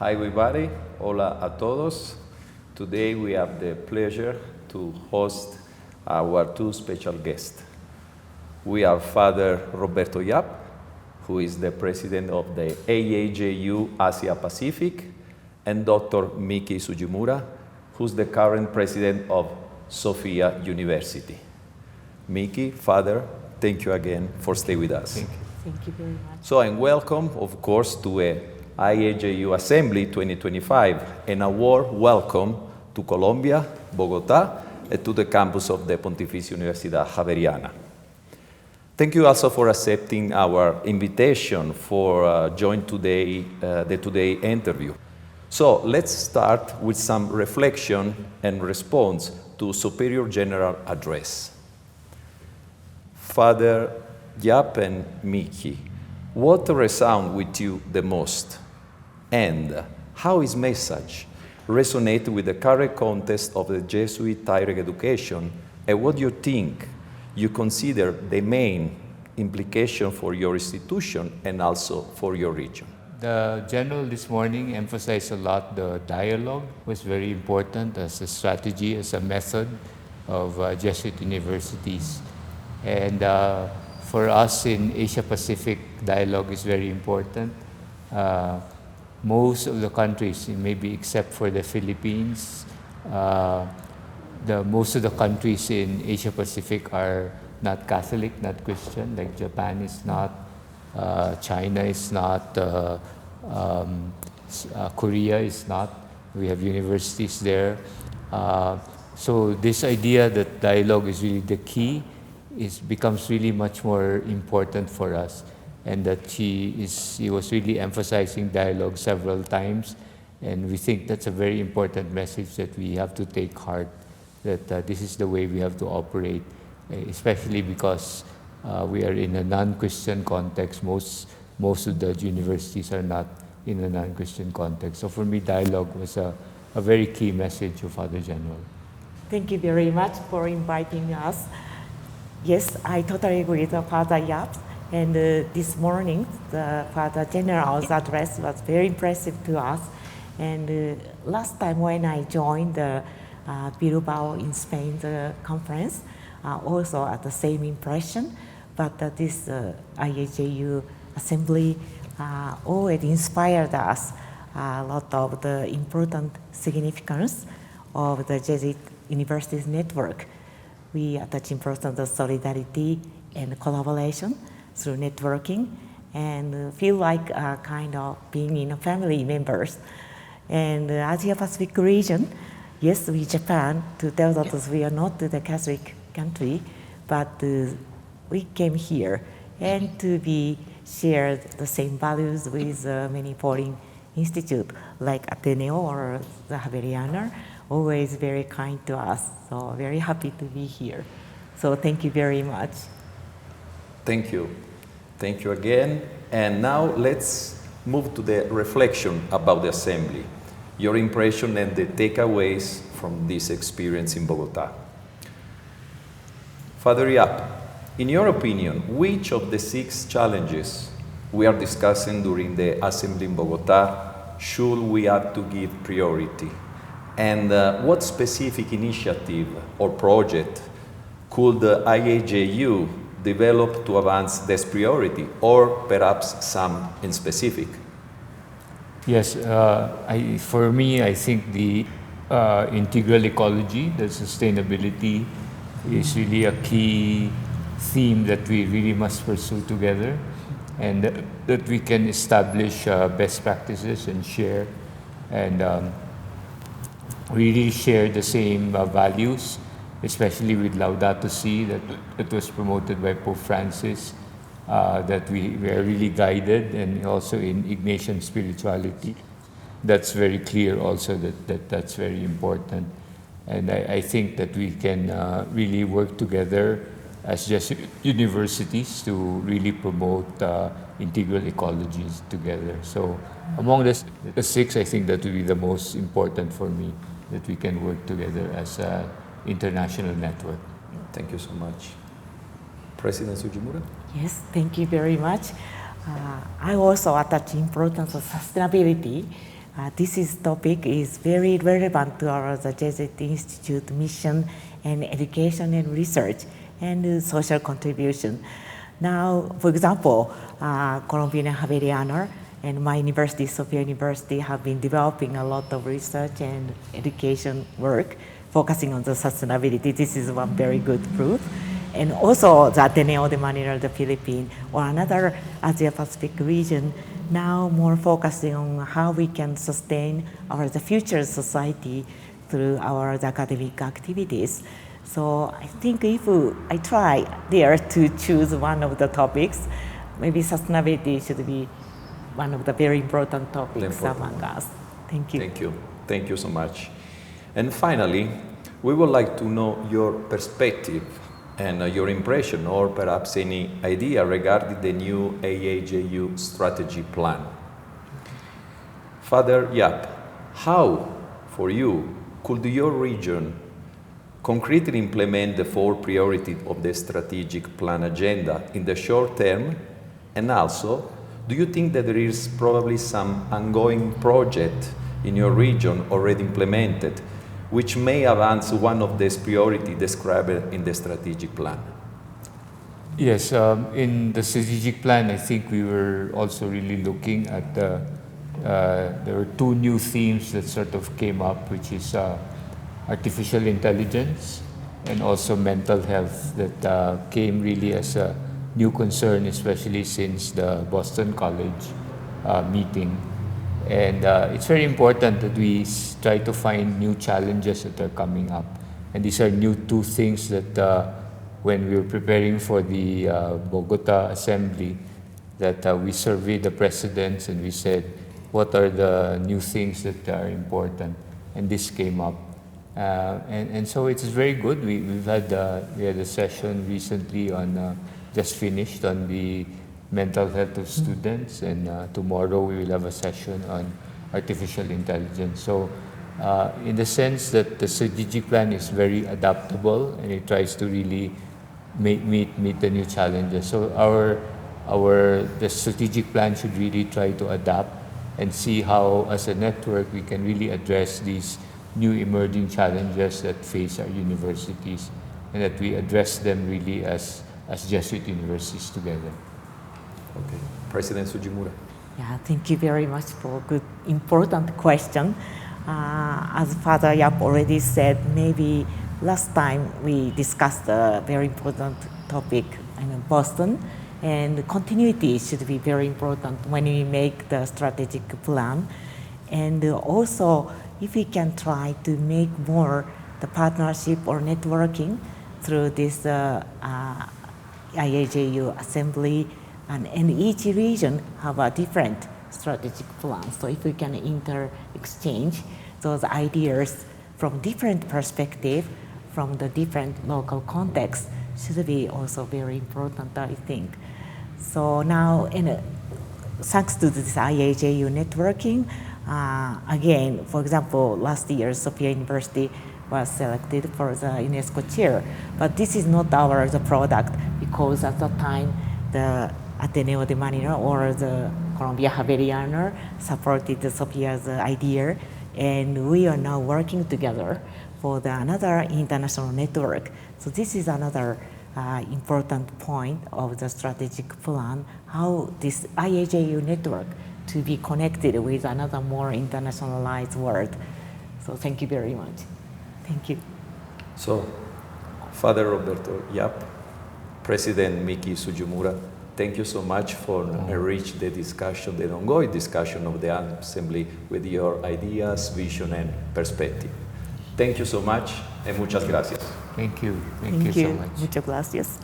Hi everybody, hola a todos. Today we have the pleasure to host our two special guests. We have Father Roberto Yap, who is the president of the AAJU Asia Pacific, and Dr. Miki Sujimura, who's the current president of Sophia University. Miki, Father, thank you again for staying with us. Thank you very much. So, and welcome, of course, to IAJU Assembly 2025, and a warm welcome to Colombia, Bogotá, and to the campus of the Pontificia Universidad Javeriana. Thank you also for accepting our invitation for join today, the today interview. So let's start with some reflection and response to Superior General Address. Father Yap and Miki, what resound with you the most? And how his message resonate with the current context of the Jesuit higher education, and what do you think you consider the main implication for your institution and also for your region? The General this morning emphasized a lot the dialogue was very important as a strategy, as a method of Jesuit universities. And for us in Asia Pacific, dialogue is very important. Most of the countries, maybe except for the Philippines, most of the countries in Asia Pacific are not Catholic, not Christian, like Japan is not, China is not, Korea is not. We have universities there. So this idea that dialogue is really the key becomes really much more important for us. And that he was really emphasizing dialogue several times, and we think that's a very important message that we have to take heart, that this is the way we have to operate, especially because we are in a non-Christian context. Most of the universities are not in a non-Christian context. So for me, dialogue was a very key message of Father General. Thank you very much for inviting us. Yes, I totally agree with Father Yap. And this morning, the Father General's address was very impressive to us. And last time when I joined the Bilbao in Spain conference, also had the same impression. But this IAJU assembly already inspired us a lot of the important significance of the Jesuit Universities Network. We attach importance of solidarity and collaboration through networking, and feel like kind of being in a family members. And Asia Pacific region, yes, we Japan, to tell that we are not the Catholic country, but we came here and to be shared the same values with many foreign institutes like Ateneo or the Javeriana, always very kind to us. So very happy to be here. So thank you very much. Thank you. Thank you again. And now let's move to the reflection about the Assembly, your impression and the takeaways from this experience in Bogotá. Father Yap, in your opinion, which of the 6 challenges we are discussing during the Assembly in Bogotá should we have to give priority? And what specific initiative or project could the IAJU develop to advance this priority, or perhaps some in specific? Yes, for me, I think the integral ecology, the sustainability, is really a key theme that we really must pursue together, and that we can establish best practices and share, and really share the same values, especially with Laudato Si, that was promoted by Pope Francis, that we are really guided, and also in Ignatian spirituality. That's very clear also that's very important. And I think that we can really work together as Jesuit universities to really promote integral ecologies together. So among the 6, I think that will be the most important for me, that we can work together as an international network. Thank you so much. President Sujimura? Yes, thank you very much. I also attach importance of sustainability This topic is very relevant to our the Jesuit Institute mission and education and research and social contribution. Now, for example, Colombian Javeriana and my university, Sophia University, have been developing a lot of research and education work focusing on the sustainability. This is one very good proof. And also the Ateneo de Manila, the Philippines, or another Asia Pacific region, now more focusing on how we can sustain the future society through our academic activities. So I think if I try there to choose one of the topics, maybe sustainability should be one of the very important topics among us. Thank you. Thank you. Thank you so much. And finally, we would like to know your perspective and your impression, or perhaps any idea regarding the new IAJU strategy plan. Father Yap, how, for you, could your region concretely implement the 4 priorities of the strategic plan agenda in the short term? And also, do you think that there is probably some ongoing project in your region already implemented which may advance one of these priorities described in the strategic plan? Yes, in the strategic plan, I think we were also really looking at there were 2 new themes that sort of came up, which is artificial intelligence and also mental health, that came really as a new concern, especially since the Boston College meeting. And it's very important that we try to find new challenges that are coming up. And these are new 2 things that when we were preparing for the Bogota Assembly, that we surveyed the presidents and we said, what are the new things that are important? And this came up. And so it's very good. We had a session recently on, just finished on the mental health of students, and tomorrow we will have a session on artificial intelligence. So in the sense that the strategic plan is very adaptable and it tries to really meet the new challenges. So the strategic plan should really try to adapt and see how, as a network, we can really address these new emerging challenges that face our universities, and that we address them really as Jesuit universities together. Okay. President Sujimura. Yeah, thank you very much for a good, important question. As Father Yap already said, maybe last time we discussed a very important topic in Boston, and continuity should be very important when we make the strategic plan. And also, if we can try to make more the partnership or networking through this IAJU assembly, and each region have a different strategic plan. So if we can exchange those ideas from different perspectives, from the different local contexts, should be also very important, I think. So now, thanks to this IAJU networking, again, for example, last year, Sophia University was selected for the UNESCO chair. But this is not the product, because at that time, the Ateneo de Manila or the Columbia Javeriana supported Sophia's idea, and we are now working together for another international network. So this is another important point of the strategic plan, how this IAJU network to be connected with another more internationalized world. So thank you very much. Thank you. So, Father Roberto Yap, President Miki Sujimura, thank you so much for enriching the discussion, the ongoing discussion of the Assembly with your ideas, vision, and perspective. Thank you so much, and muchas gracias. Thank you. Thank you so much. Muchas gracias.